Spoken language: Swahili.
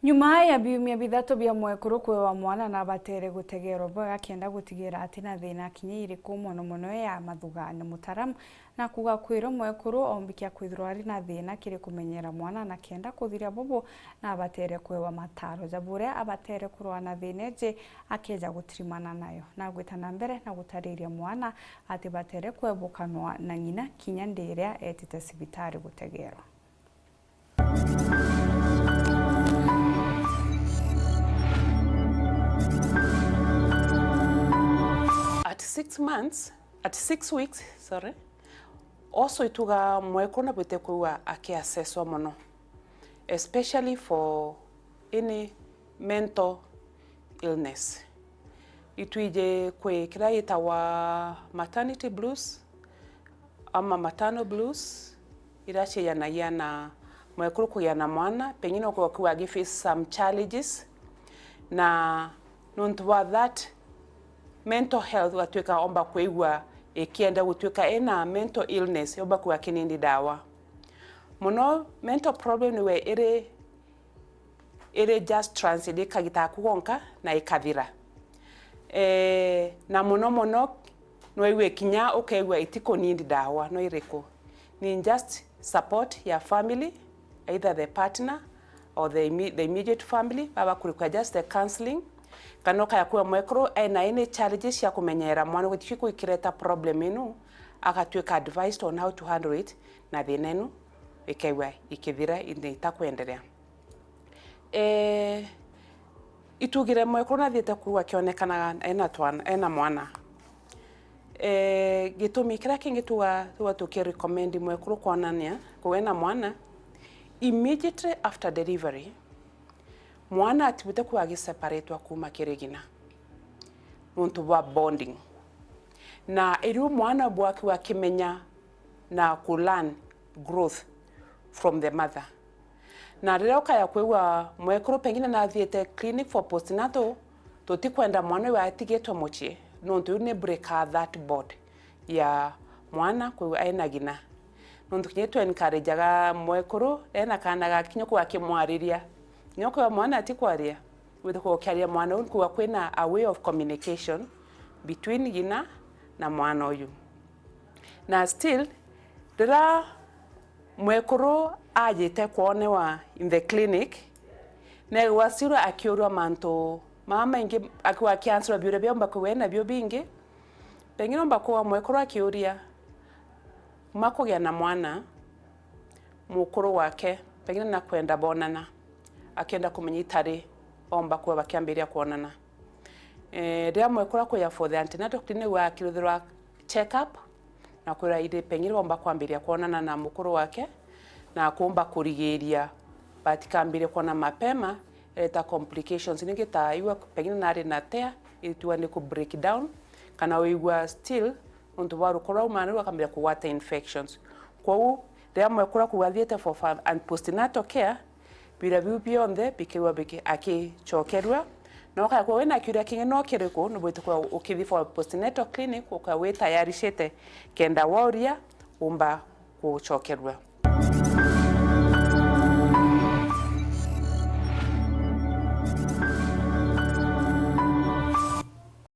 Nyuma ya biumia bithatu bia mwekuru kwewa mwana na batere gutegerwa bwa kenda gutigira atina thina kinyiri ku muno ya mathuga na mutaramu na kuga kwiro mwekuru ombikia kwithirwa ari na thina kiri kumenyera mwana na kenda kuthiria bobo na batere kwewa mataro jabure abatere kurwa na thina je akeja gutirimana nayo na gwitana mbere na gutariria mwana ati batere kwebukanwa na nyina kinya ndiria etite sibitari gutegerwa. At 6 weeks, also ituga mwekuru na bwite kuwa akiassesswa mono, especially for any mental illness. Ituije kwe kira yitawa maternity blues ama maternal blues, irache yana mwekuru kuyana mwana, pengine kwa agi some challenges na nuntuwa that mental health watuweka omba KWEEWA ikienda gutuweka ena mental illness omba kwa kinindi dawa. Muno mental problem niwe ere just transit kagita kugonka na ikathira. Na muno no iwe kinya okaiwa itiko nindi dawa no ireko. Ni just support ya family, either the partner or the immediate family, baba kulikuwa just the counseling. Kanoka ya kuwa mwekuru na any challenges ya kumenyera mwana gutikiku ikireta problem inu akatuweka advised on how to handle it na thina inu ikaiwa ikithira itakuendelea. Itugire mwekuru na thiete kuwa kionekana ena mwana. Gitumi kira kingi tuwa tukirecommend mwekuru kuonania kuwena mwana immediately after delivery. Mwana atibute kuwa separate kuma kirigina nuntu wa bonding na iru mwana bwaki wa kimenya na kulearn growth from the mother na rero kaya kwewa mwekuru pengine na thiete clinic for postnatal totikwenda mwana wa atigetwa muchie nuntu ne break that bond ya mwana kwewa aina gina nuntu kinyetu encourage mwekuru ena kana gakinyo kwa kimwariria nyoko ya mwana atikwaria withiko kyaria mwana unkuwa kwena a way of communication between gina na mwana uyu na still dira mwekuru ajite kuonewa in the clinic na wasira akiorwa manto mama ingi akiwa cancer biure byomba kwena byo bingi pengine mba kwa mwekuru akioria makogya na mwana mukuru wake pengine na kwenda bonana akenda kumenyitari omba kuwa bakiambiria kuonana. Ria mwekura kuya for the antenatal clinic wa kirithirwa check up na kura ide pengine omba kuambiria kuonana na mukuru wake na kuomba kurigiria batikambire kuona mapema eta complications ningita iwa pengine nari na tea ituwa ni ku break down kana wiwa still untu waru kora umanu akambira ku water infections kwa ria mwekura kuwa thiete for and postnatal care bira bionde bikiwa biki akichokerwa no ka kwa wena kiria kinge no kiriko no bwite kwa ukithi for postnatal clinic kwa we tayarishete kenda Uria umba kuchokerwa.